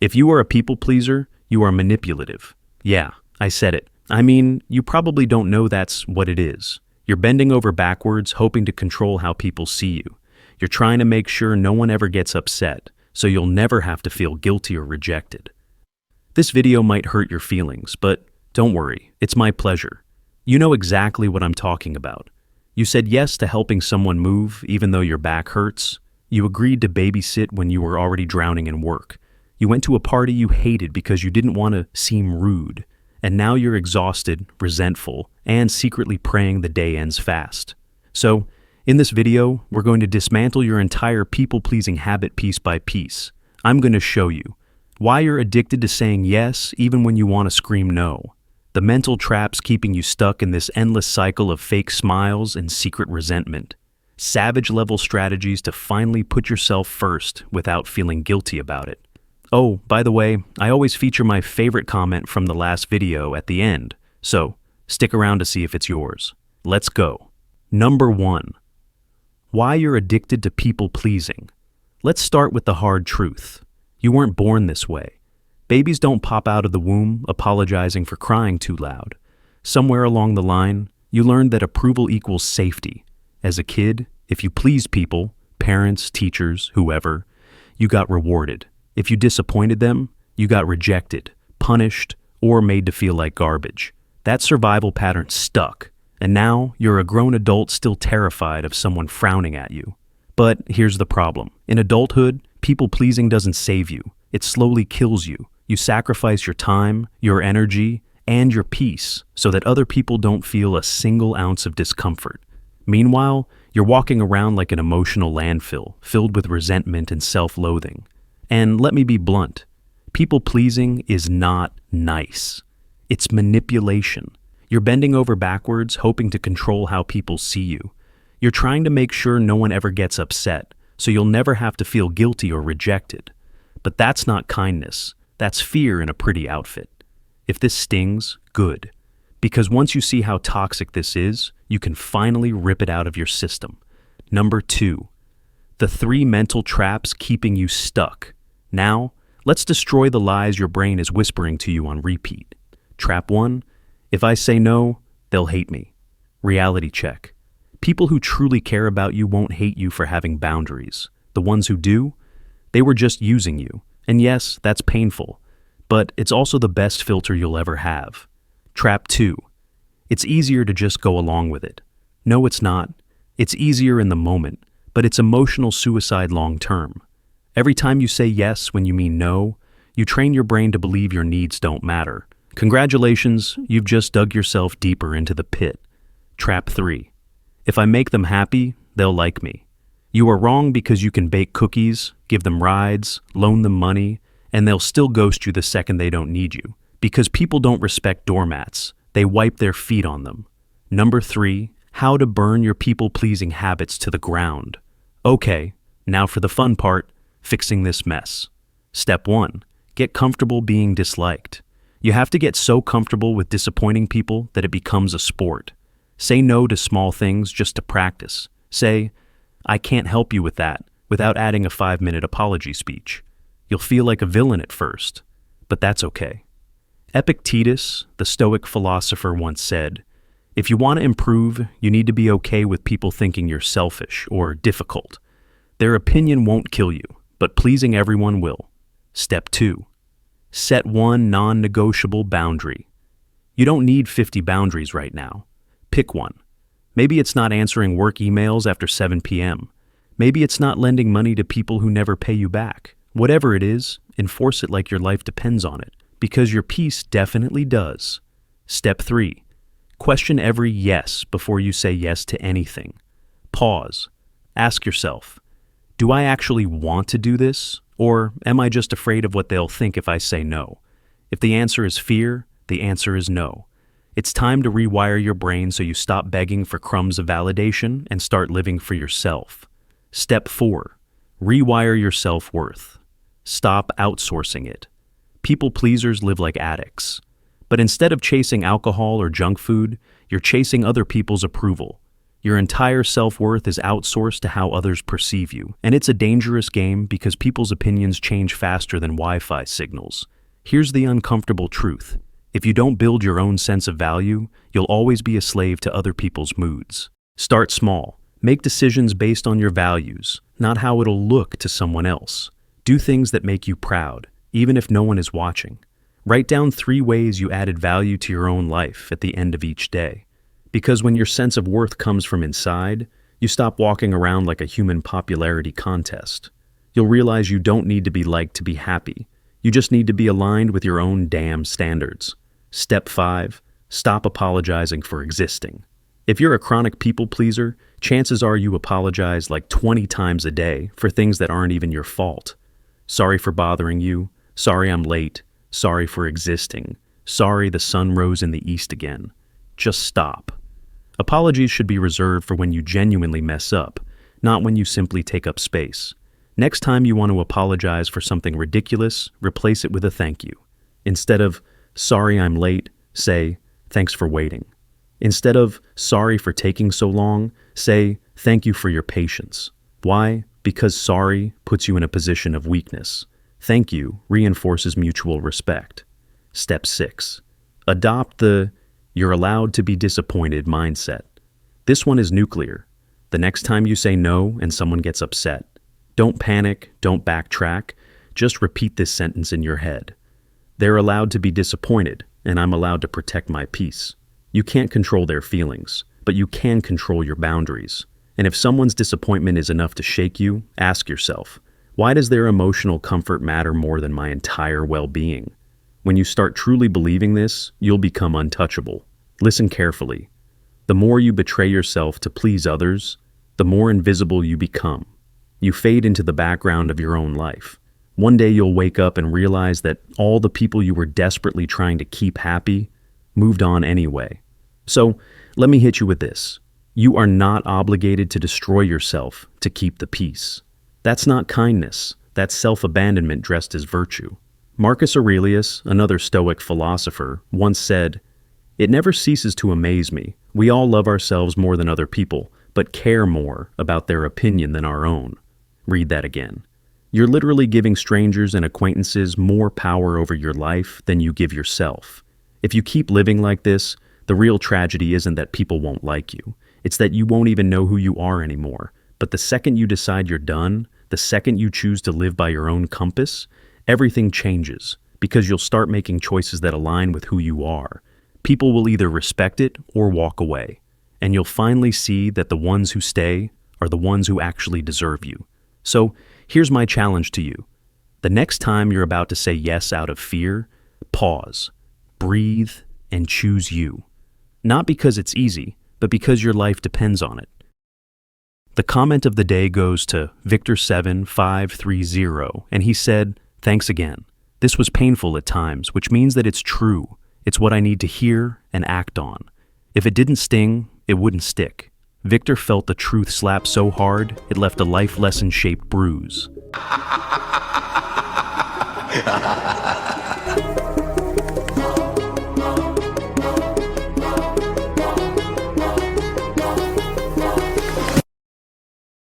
If you are a people pleaser, you are manipulative. Yeah, I said it. I mean, you probably don't know that's what it is. You're bending over backwards, hoping to control how people see you. You're trying to make sure no one ever gets upset, so you'll never have to feel guilty or rejected. This video might hurt your feelings, but don't worry, it's my pleasure. You know exactly what I'm talking about. You said yes to helping someone move even though your back hurts. You agreed to babysit when you were already drowning in work. You went to a party you hated because you didn't want to seem rude. And now you're exhausted, resentful, and secretly praying the day ends fast. So, in this video, we're going to dismantle your entire people-pleasing habit piece by piece. I'm going to show you why you're addicted to saying yes even when you want to scream no. The mental traps keeping you stuck in this endless cycle of fake smiles and secret resentment. Savage-level strategies to finally put yourself first without feeling guilty about it. Oh, by the way, I always feature my favorite comment from the last video at the end, so stick around to see if it's yours. Let's go. Number 1. Why you're addicted to people-pleasing. Let's start with the hard truth. You weren't born this way. Babies don't pop out of the womb apologizing for crying too loud. Somewhere along the line, you learned that approval equals safety. As a kid, if you pleased people, parents, teachers, whoever, you got rewarded. If you disappointed them, you got rejected, punished, or made to feel like garbage. That survival pattern stuck, and now you're a grown adult still terrified of someone frowning at you. But here's the problem. In adulthood, people-pleasing doesn't save you. It slowly kills you. You sacrifice your time, your energy, and your peace so that other people don't feel a single ounce of discomfort. Meanwhile, you're walking around like an emotional landfill, filled with resentment and self-loathing. And let me be blunt, people-pleasing is not nice. It's manipulation. You're bending over backwards, hoping to control how people see you. You're trying to make sure no one ever gets upset, so you'll never have to feel guilty or rejected. But that's not kindness. That's fear in a pretty outfit. If this stings, good. Because once you see how toxic this is, you can finally rip it out of your system. Number 2. The 3 mental traps keeping you stuck. Now, let's destroy the lies your brain is whispering to you on repeat. Trap 1. If I say no, they'll hate me. Reality check. People who truly care about you won't hate you for having boundaries. The ones who do, they were just using you. And yes, that's painful, but it's also the best filter you'll ever have. Trap 2. It's easier to just go along with it. No, it's not. It's easier in the moment, but it's emotional suicide long term. Every time you say yes when you mean no, you train your brain to believe your needs don't matter. Congratulations, you've just dug yourself deeper into the pit. Trap 3. If I make them happy, they'll like me. You are wrong because you can bake cookies, give them rides, loan them money, and they'll still ghost you the second they don't need you. Because people don't respect doormats, they wipe their feet on them. Number 3. How to burn your people-pleasing habits to the ground. Okay, now for the fun part. Fixing this mess. Step 1. Get comfortable being disliked. You have to get so comfortable with disappointing people that it becomes a sport. Say no to small things just to practice. Say, I can't help you with that, without adding a 5-minute apology speech. You'll feel like a villain at first, but that's okay. Epictetus, the Stoic philosopher, once said, if you want to improve, you need to be okay with people thinking you're selfish or difficult. Their opinion won't kill you, but pleasing everyone will. Step 2. Set one non-negotiable boundary. You don't need 50 boundaries right now. Pick one. Maybe it's not answering work emails after 7 p.m. Maybe it's not lending money to people who never pay you back. Whatever it is, enforce it like your life depends on it, because your peace definitely does. Step 3. Question every yes before you say yes to anything. Pause. Ask yourself, do I actually want to do this, or am I just afraid of what they'll think if I say no? If the answer is fear, the answer is no. It's time to rewire your brain so you stop begging for crumbs of validation and start living for yourself. Step 4. Rewire your self-worth. Stop outsourcing it. People pleasers live like addicts. But instead of chasing alcohol or junk food, you're chasing other people's approval. Your entire self-worth is outsourced to how others perceive you, and it's a dangerous game because people's opinions change faster than Wi-Fi signals. Here's the uncomfortable truth. If you don't build your own sense of value, you'll always be a slave to other people's moods. Start small. Make decisions based on your values, not how it'll look to someone else. Do things that make you proud, even if no one is watching. Write down 3 ways you added value to your own life at the end of each day. Because when your sense of worth comes from inside, you stop walking around like a human popularity contest. You'll realize you don't need to be liked to be happy. You just need to be aligned with your own damn standards. Step 5, stop apologizing for existing. If you're a chronic people pleaser, chances are you apologize like 20 times a day for things that aren't even your fault. Sorry for bothering you. Sorry I'm late. Sorry for existing. Sorry the sun rose in the east again. Just stop. Apologies should be reserved for when you genuinely mess up, not when you simply take up space. Next time you want to apologize for something ridiculous, replace it with a thank you. Instead of, sorry I'm late, say, thanks for waiting. Instead of, sorry for taking so long, say, thank you for your patience. Why? Because sorry puts you in a position of weakness. Thank you reinforces mutual respect. Step 6. Adopt the "you're allowed to be disappointed" mindset. This one is nuclear. The next time you say no and someone gets upset, don't panic, don't backtrack, just repeat this sentence in your head. They're allowed to be disappointed, and I'm allowed to protect my peace. You can't control their feelings, but you can control your boundaries. And if someone's disappointment is enough to shake you, ask yourself, why does their emotional comfort matter more than my entire well-being? When you start truly believing this, you'll become untouchable. Listen carefully. The more you betray yourself to please others, the more invisible you become. You fade into the background of your own life. One day you'll wake up and realize that all the people you were desperately trying to keep happy moved on anyway. So, let me hit you with this. You are not obligated to destroy yourself to keep the peace. That's not kindness. That's self-abandonment dressed as virtue. Marcus Aurelius, another Stoic philosopher, once said, "It never ceases to amaze me. We all love ourselves more than other people, but care more about their opinion than our own." Read that again. You're literally giving strangers and acquaintances more power over your life than you give yourself. If you keep living like this, the real tragedy isn't that people won't like you. It's that you won't even know who you are anymore. But the second you decide you're done, the second you choose to live by your own compass, everything changes, because you'll start making choices that align with who you are. People will either respect it or walk away, and you'll finally see that the ones who stay are the ones who actually deserve you. So, here's my challenge to you. The next time you're about to say yes out of fear, pause, breathe, and choose you. Not because it's easy, but because your life depends on it. The comment of the day goes to Victor7530, and he said, "Thanks again. This was painful at times, which means that it's true. It's what I need to hear and act on. If it didn't sting, it wouldn't stick." Victor felt the truth slap so hard, it left a life lesson-shaped bruise.